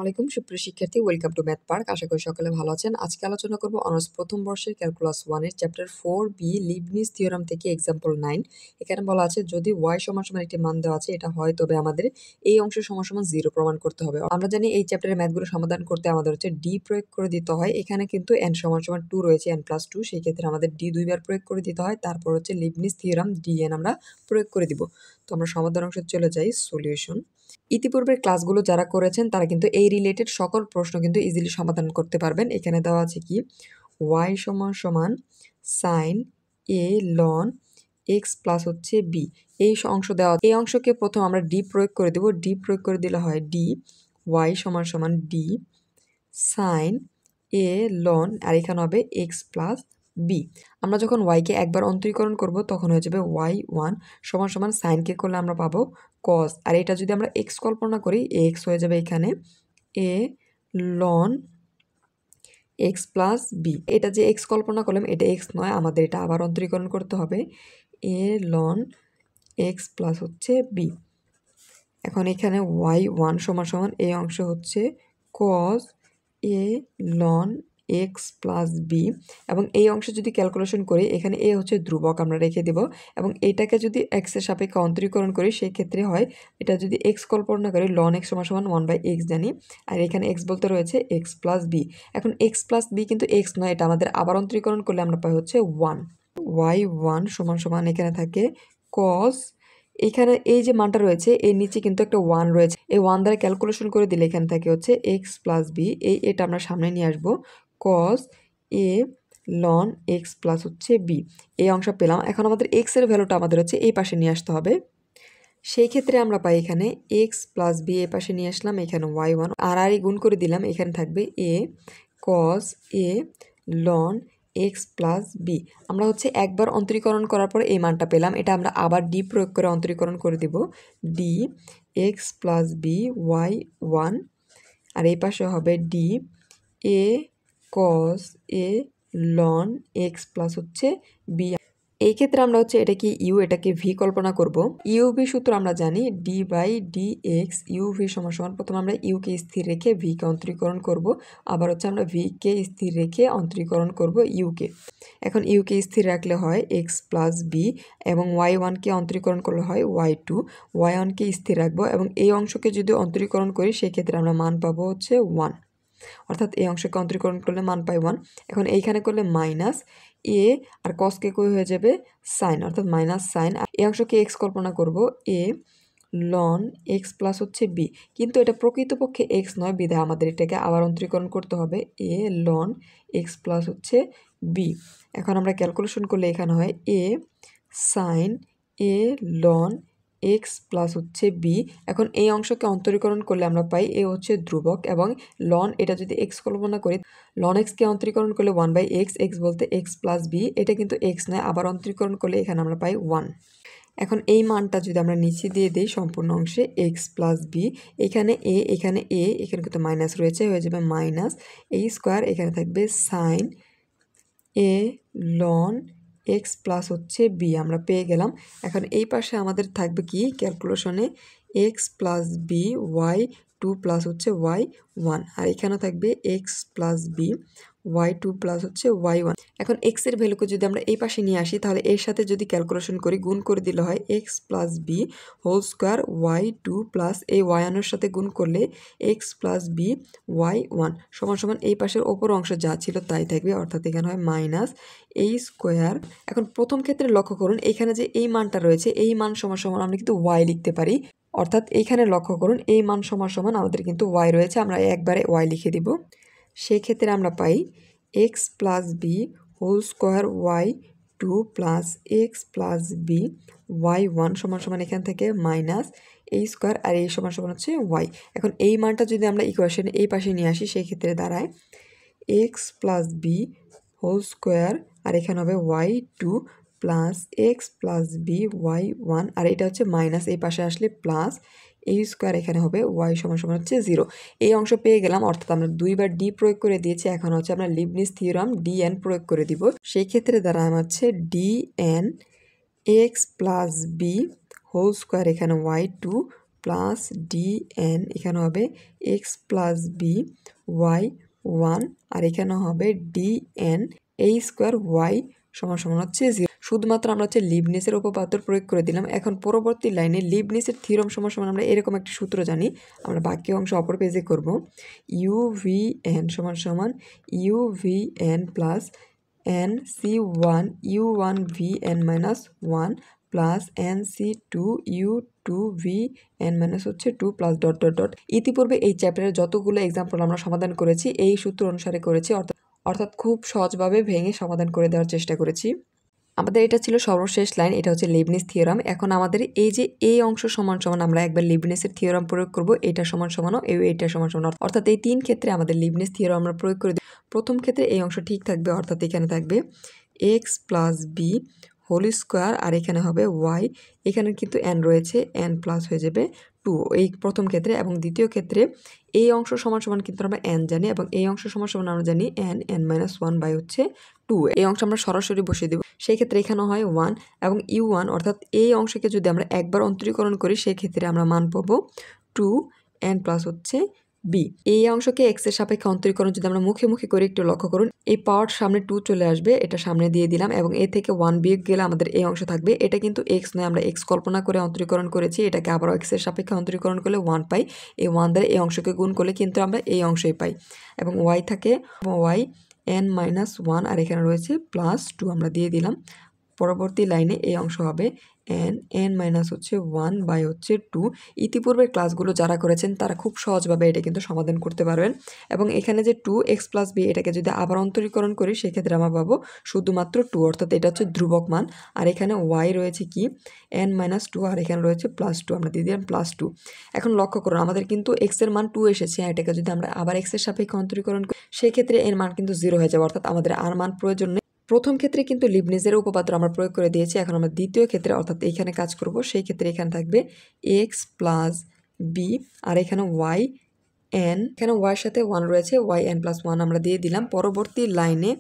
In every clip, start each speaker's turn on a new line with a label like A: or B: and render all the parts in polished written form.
A: আলাইকুম সুপ্রিয় শিক্ষার্থী, ওয়েলকাম টু ম্যাথ পার্ক। আশা করি সকলে ভালো আছেন। আজকে আলোচনা করব অনার্স প্রথম বর্ষের ক্যালকুলাস 1 এর চ্যাপ্টার 4b লিবনিজ থিওরাম থেকে এক্সাম্পল 9। এখানে বলা আছে যদি y সমান একটি মান দেওয়া আছে এটা হয় তবে আমাদের এই অংশ সমান 0 প্রমাণ করতে হবে। আমরা জানি এই চ্যাপ্টারের ম্যাথগুলো সমাধান করতে আমাদের হচ্ছে d প্রয়োগ করে দিতে হয়। এখানে কিন্তু n সমান 2 রয়েছে, n+2, সেই ক্ষেত্রে আমাদের d দুইবার প্রয়োগ করে দিতে হয়। তারপর হচ্ছে লিবনিজ থিওরাম dn আমরা প্রয়োগ করে দিব। তো আমরা সমাধান অংশে চলে যাই। সলিউশন। ইতিপূর্বের ক্লাসগুলো যারা করেছেন তারা কিন্তু এই রিলেটেড সকল প্রশ্ন কিন্তু ইজিলি সমাধান করতে পারবেন। এখানে দেওয়া আছে কি y সমান sine a ln x plus হচ্ছে b, এই অংশ দেওয়া। এই অংশকে প্রথম আমরা d প্রয়োগ করে দেব। d প্রয়োগ করে দিলে হয় d y সমান d সাইন a লন, আর এখানে হবে x প্লাস b। আমরা যখন y-কে একবার অন্তরীকরণ করব তখন হয়ে যাবে y1 সমান সাইনকে করলে আমরা পাবো cos, আর এটা যদি আমরা x কল্পনা করি x হয়ে যাবে এখানে a ln x plus b। এটা যে x কল্পনা করলাম এটা x নয়, আমাদের এটা আবার অন্তরীকরণ করতে হবে a লন x প্লাস হচ্ছে b। এখন এখানে y1 সমান এই অংশ হচ্ছে cos a ln x plus b, এবং এই অংশে যদি ক্যালকুলেশন করি এখানে a হচ্ছে ধ্রুবক আমরা রেখে দেব, এবং এটাকে যদি x এর সাপেক্ষে অন্তরীকরণ করি সেই ক্ষেত্রে হয় এটা যদি x কল্পনা করি লন x সমান 1/x জানি, আর এখানে x বলতে রয়েছে x প্লাস b। এখন x প্লাস b কিন্তু x নয়, এটা আমাদের আবার অন্তরীকরণ করলে আমরা পাই হচ্ছে 1। y1 সমান এখানে থাকে cos, এখানে এই যে মানটা রয়েছে এর নিচে কিন্তু একটা 1 রয়েছে, এই 1 দ্বারা ক্যালকুলেশন করে দিলে এখানে থাকে হচ্ছে x প্লাস b। এটা আমরা সামনে নিয়ে আসবো cos a ln x plus হচ্ছে b, এই অংশ পেলাম। এখন আমাদের x এর ভ্যালুটা আমাদের হচ্ছে এই পাশে নিয়ে আসতে হবে। সেই ক্ষেত্রে আমরা পাই এখানে x প্লাস b, এই পাশে নিয়ে আসলাম, এখানে y1 আর গুণ করে দিলাম, এখানে থাকবে a cos a ln x plus b। আমরা হচ্ছে একবার অন্তরীকরণ করার পর এই মানটা পেলাম, এটা আমরা আবার d প্রয়োগ করে অন্তরীকরণ করে দিব d x plus b y1, আর এই পাশে হবে d a cos a ln x plus হচ্ছে b। এই ক্ষেত্রে আমরা হচ্ছে এটাকে ইউ এটাকে ভি কল্পনা করব। ইউভি সূত্র আমরা জানি d/dx ইউভি সমান প্রথম আমরা ইউকে স্থির রেখে ভিকে অন্তরীকরণ করব, আবার হচ্ছে আমরা ভিকে স্থির রেখে অন্তরীকরণ করব ইউকে। এখন ইউকে স্থির রাখলে হয় x প্লাস বি, এবং y1কে অন্তরীকরণ করলে হয় y2। y1কে স্থির রাখবো এবং এই অংশকে যদি অন্তরীকরণ করি সেক্ষেত্রে আমরা মান পাবো হচ্ছে 1, অর্থাৎ এই অংশকে অন্তরীকরণ করলে মান পাই 1। এখন এইখানে করলে মাইনাস এ আর কসকে কই হয়ে যাবে সাইন, অর্থাৎ মাইনাস সাইন। এই অংশকে এক্স কল্পনা করব এ লন এক্স প্লাস হচ্ছে বি, কিন্তু এটা প্রকৃতপক্ষে এক্স নয়, বিধায় আমাদের এটাকে আবার অন্তরীকরণ করতে হবে এ লন এক্স প্লাস হচ্ছে বি। এখন আমরা ক্যালকুলেশন করলে এখানে হয় এ সাইন এ লন এক্স প্লাস হচ্ছে বি। এখন এই অংশকে অন্তরীকরণ করলে আমরা পাই এ হচ্ছে ধ্রুবক, এবং লন এটা যদি এক্স কল্পনা করি লন এক্সকে অন্তরীকরণ করলে 1/x, এক্স বলতে এক্স প্লাস বি, এটা কিন্তু এক্স নয়, আবার অন্তরীকরণ করলে এখানে আমরা পাই 1। এখন এই মানটা যদি আমরা নিচে দিয়ে দিই সম্পূর্ণ অংশে এক্স প্লাস বি, এখানে এখানে কিন্তু মাইনাস রয়েছে, হয়ে যাবে মাইনাস এই স্কোয়ার, এখানে থাকবে সাইন এ লন এক্স প্লাস হচ্ছে বি, আমরা পেয়ে গেলাম। এখন এই পাশে আমাদের থাকবে কি ক্যালকুলেশনে x plus b y2 plus হচ্ছে y1, আর এখানে থাকবে x plus b y2 plus হচ্ছে y1। এখন এক্স এর ভ্যালুকে যদি আমরা এই পাশে নিয়ে আসি তাহলে এর সাথে যদি ক্যালকুলেশন করি গুণ করে দিলে হয় x plus b whole square y2 plus এই y1 এর সাথে গুণ করলে এক্স প্লাস বি y1 সমান এই পাশের ওপর অংশ যা ছিল তাই থাকবে, অর্থাৎ এখানে হয় মাইনাস এই স্কোয়ার। এখন প্রথম ক্ষেত্রে লক্ষ্য করুন এখানে যে এই মানটা রয়েছে এই মান সমান আমরা কিন্তু y লিখতে পারি, অর্থাৎ এইখানে লক্ষ্য করুন এই মান সমান আমাদের কিন্তু y রয়েছে, আমরা একবারে y লিখে দিব। সেক্ষেত্রে আমরা পাই x plus b whole square y2 plus x plus b y1 সমান এখান থেকে মাইনাস এই স্কোয়ার, আর এই সমান হচ্ছে y। এখন এই মানটা যদি আমরা ইকুয়েশনে এই পাশে নিয়ে আসি সেই ক্ষেত্রে দাঁড়ায় x plus b whole square, আর এখানে হবে y2 plus x plus b y1, আর এটা হচ্ছে মাইনাস এই পাশে আসলে প্লাস এই স্কোয়ার, এখানে হবে y সমান হচ্ছে 0। এই অংশ পেয়ে গেলাম, অর্থাৎ আমরা দুইবার ডি প্রয়োগ করে দিয়েছি, এখন হচ্ছে আমরা লিবনিজ থিওরাম dn প্রয়োগ করে দিব। সেই ক্ষেত্রে দ্বারা আমার হচ্ছে dn x plus b whole square, এখানে y2 প্লাস ডি এন, এখানে হবে এক্স প্লাস বি ওয়াই 1, আর এখানে হবে d n a square y সমান সমান হচ্ছে 0। শুধুমাত্র আমরা হচ্ছে লিবনিসের উপপাদ্য প্রয়োগ করে দিলাম। এখন পরবর্তী লাইনে লিবনিসের থিওরাম সমান সমান আমরা এরকম একটা সূত্র জানি, আমরা বাকি অংশ অপর পেজে করব। ইউ ভি এন সমান সমান u v n plus n c one u one v n minus 1 plus n c two u two v n minus হচ্ছে 2 প্লাস ডট ডট ডট। ইতিপূর্বে এই চ্যাপ্টারের যতগুলো এক্সাম্পল আমরা সমাধান করেছি এই সূত্র অনুসারে করেছি, অর্থাৎ খুব সহজভাবে ভেঙে সমাধান করে দেওয়ার চেষ্টা করেছি। আমাদের এটা ছিল সর্বশেষ লাইন, এটা হচ্ছে লিবনিস থিওরাম। এখন আমাদের এই যে এই অংশ সমান সমান আমরা একবার লিবনিসের থিওরাম প্রয়োগ করব, এটা সমান সমানও এইটা সমান সমান, অর্থাৎ এই 3 ক্ষেত্রে আমাদের লিবনিস থিওরাম আমরা প্রয়োগ করে দিই। প্রথম ক্ষেত্রে এই অংশ ঠিক থাকবে, অর্থাৎ এখানে থাকবে x plus b whole square, আর এখানে হবে ওয়াই, এখানে কিন্তু এন রয়েছে, এন প্লাস হয়ে যাবে 2 এই প্রথম ক্ষেত্রে। এবং দ্বিতীয় ক্ষেত্রে এই অংশ সমান সমান কিন্তু আমরা এন জানি, এবং এই অংশ সমান সমান আমরা জানি এন মাইনাস 1 বাই হচ্ছে 2। এই অংশ আমরা সরাসরি বসিয়ে দেব, সেই ক্ষেত্রে এখানে হয় 1 এবং ইউ 1, অর্থাৎ এই অংশকে যদি আমরা একবার অন্তরীকরণ করি সেই ক্ষেত্রে আমরা মান পাবো 2 এন প্লাস হচ্ছে বি। এই অংশকে এক্স এর সাপেক্ষে অন্তরীকরণ যদি আমরা মুখে মুখে করে একটু লক্ষ্য করুন, এই পাওয়ার সামনে 2 চলে আসবে, এটা সামনে দিয়ে দিলাম, এবং এ থেকে 1 বিয়োগ গেলে আমাদের এই অংশ থাকবে। এটা কিন্তু এক্স নয়, আমরা এক্স কল্পনা করে অন্তরীকরণ করেছি, এটাকে আবার এক্স এর সাপেক্ষে অন্তরীকরণ করলে 1 পাই। এই 1 দ্বারা এই অংশকে গুণ করলে কিন্তু আমরা এই অংশই পাই, এবং ওয়াই থাকে ওয়াই এন মাইনাস 1, আর এখানে রয়েছে প্লাস 2 আমরা দিয়ে দিলাম। পরবর্তী লাইনে এই অংশ হবে এন মাইনাস হচ্ছে 1 বাই হচ্ছে 2। ইতিপূর্বের ক্লাসগুলো যারা করেছেন তারা খুব সহজভাবে এটা কিন্তু সমাধান করতে পারবেন। এবং এখানে যে 2 এক্স প্লাস বি, এটাকে যদি আবার অন্তরীকরণ করি সেক্ষেত্রে আমরা পাবো শুধুমাত্র 2, অর্থাৎ এটা হচ্ছে ধ্রুবক মান। আর এখানে ওয়াই রয়েছে কি এন মাইনাস 2, আর এখানে রয়েছে প্লাস 2, আমরা দিয়ে দিলাম প্লাস 2। এখন লক্ষ্য করুন আমাদের কিন্তু এক্স এর মান 2 এসেছে, এটাকে যদি আমরা আবার এক্স এর সাপেক্ষে অন্তরীকরণ করি সেক্ষেত্রে এর মান কিন্তু 0 হয়ে যাবে, অর্থাৎ আমাদের আর মান প্রয়োজন নেই। প্রথম ক্ষেত্রে কিন্তু লিবনিজের উপপাদ্য আমরা প্রয়োগ করে দিয়েছি, এখন আমরা দ্বিতীয় ক্ষেত্রে অর্থাৎ এখানে কাজ করব। সেই ক্ষেত্রে এখানে থাকবে এক্স প্লাস বি, আর এখানে ওয়াই এন, এখানে ওয়াইয়ের সাথে 1 রয়েছে, ওয়াই এন প্লাস 1 আমরা দিয়ে দিলাম। পরবর্তী লাইনে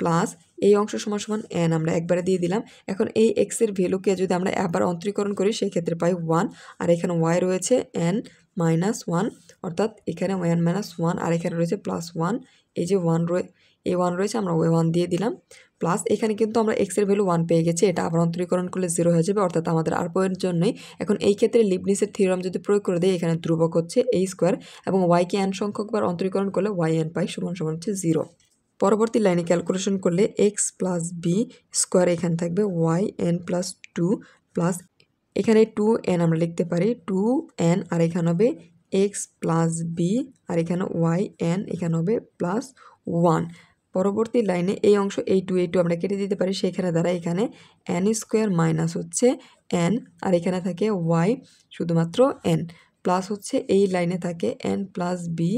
A: প্লাস এই অংশ সমান সমান এন আমরা একবারে দিয়ে দিলাম। এখন এই এক্স এর ভ্যালুকে যদি আমরা আবার অন্তরীকরণ করি সেই ক্ষেত্রে পাই 1, আর এখানে ওয়াই রয়েছে এন মাইনাস 1, অর্থাৎ এখানে এন মাইনাস 1, আর এখানে রয়েছে প্লাস 1, এই যে 1 রয়েছে আমরা ওই 1 দিয়ে দিলাম। প্লাস এখানে কিন্তু আমরা এক্স এর ভ্যালু 1 পেয়ে গেছি, এটা আবার অন্তরীকরণ করলে 0 হয়ে যাবে, অর্থাৎ আমাদের আর প্রয়োজন নেই। এখন এই ক্ষেত্রে লিবনিসের থিওরাম যদি প্রয়োগ করে দেয়, এখানে ধ্রুবক হচ্ছে এই স্কোয়ার, এবং ওয়াইকে এন সংখ্যকবার অন্তরীকরণ করলে ওয়াই এন পাই সমান সমান হচ্ছে 0। পরবর্তী লাইনে ক্যালকুলেশন করলে এক্স প্লাস বি স্কোয়ার, এখানে থাকবে ওয়াই এন প্লাস 2 প্লাস এখানে 2n আমরা লিখতে পারি 2n, আর এখানে হবে এক্স প্লাস বি, আর এখানে ওয়াই এন, এখানে হবে প্লাস 1। পরবর্তী লাইনে এই অংশ এই টু আমরা কেটে দিতে পারি, সেখানে দ্বারা এখানে এন স্কোয়ার মাইনাস হচ্ছে এন, আর এখানে থাকে ওয়াই শুধুমাত্র এন, প্লাস হচ্ছে এই লাইনে থাকে n plus b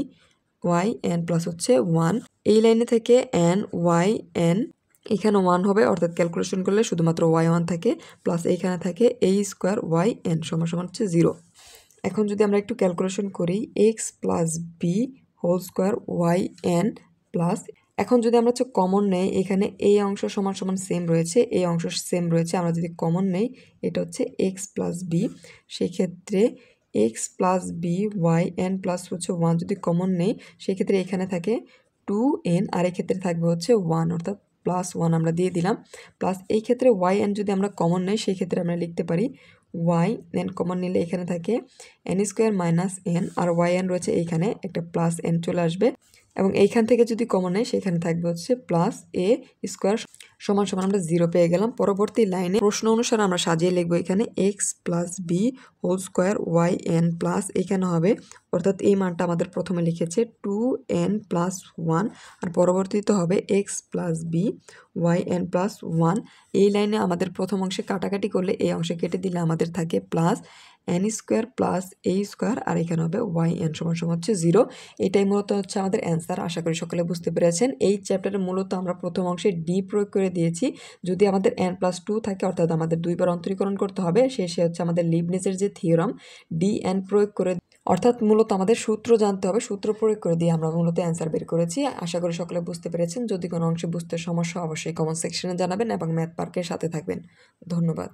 A: y n plus হচ্ছে 1, এই লাইনে থেকে এন ওয়াই এন, এখানে 1 হবে, অর্থাৎ ক্যালকুলেশন করলে শুধুমাত্র ওয়াই 1 থাকে, প্লাস এইখানে থাকে এই স্কোয়ার ওয়াই এন সমান সমান হচ্ছে 0। এখন যদি আমরা একটু ক্যালকুলেশন করি x plus b whole square y n plus, এখন যদি আমরা হচ্ছে কমন নেই, এখানে এই অংশ সমান সমান সেম রয়েছে, এই অংশ সেম রয়েছে, আমরা যদি কমন নেই এটা হচ্ছে এক্স প্লাস বি, সেক্ষেত্রে x plus b y n plus হচ্ছে 1 যদি কমন নেই সেক্ষেত্রে এখানে থাকে 2n, আর এক্ষেত্রে থাকবে হচ্ছে 1, অর্থাৎ প্লাস 1 আমরা দিয়ে দিলাম। প্লাস এই ক্ষেত্রে ওয়াই এন যদি আমরা কমন নেই সেই ক্ষেত্রে আমরা লিখতে পারি ওয়াই এন কমন নিলে এখানে থাকে এন স্কোয়ার মাইনাস এন, আর ওয়াই এন রয়েছে এইখানে একটা প্লাস এন চলে আসবে, এবং এইখান থেকে যদি কমন নেই সেখানে থাকবে হচ্ছে প্লাস এ স্কোয়ার সমান সমান আমরা 0 পেয়ে গেলাম। পরবর্তী লাইনে প্রশ্ন অনুসারে আমরা সাজিয়ে লিখবো এখানে x plus b whole square y n plus, এখানে হবে অর্থাৎ এই মানটা আমাদের প্রথমে লিখেছে 2n প্লাস 1, আর পরবর্তীতে হবে x plus b y n plus 1। এই লাইনে আমাদের প্রথম অংশে কাটাকাটি করলে এই অংশে কেটে দিলে আমাদের থাকে প্লাস এন স্কোয়ার প্লাস এই স্কোয়ার, আর এখানে হবে ওয়াই এন সমান সমান হচ্ছে 0। এটাই মূলত হচ্ছে আমাদের অ্যান্সার। আশা করি সকলে বুঝতে পেরেছেন। এই চ্যাপ্টারে মূলত আমরা প্রথম অংশে ডি প্রয়োগ করে দিয়েছি। যদি আমাদের n প্লাস 2 থাকে, অর্থাৎ আমাদের 2 বার অন্তরীকরণ করতে হবে, শেষে হচ্ছে আমাদের লিবনিজের যে থিওরাম ডি এন প্রয়োগ করে, অর্থাৎ মূলত আমাদের সূত্র জানতে হবে, সূত্র প্রয়োগ করে দিয়ে আমরা মূলত অ্যান্সার বের করেছি। আশা করি সকলে বুঝতে পেরেছেন। যদি কোনো অংশে বুঝতে সমস্যা অবশ্যই কমেন্ট সেকশনে জানাবেন এবং ম্যাথ পার্কের সাথে থাকবেন। ধন্যবাদ।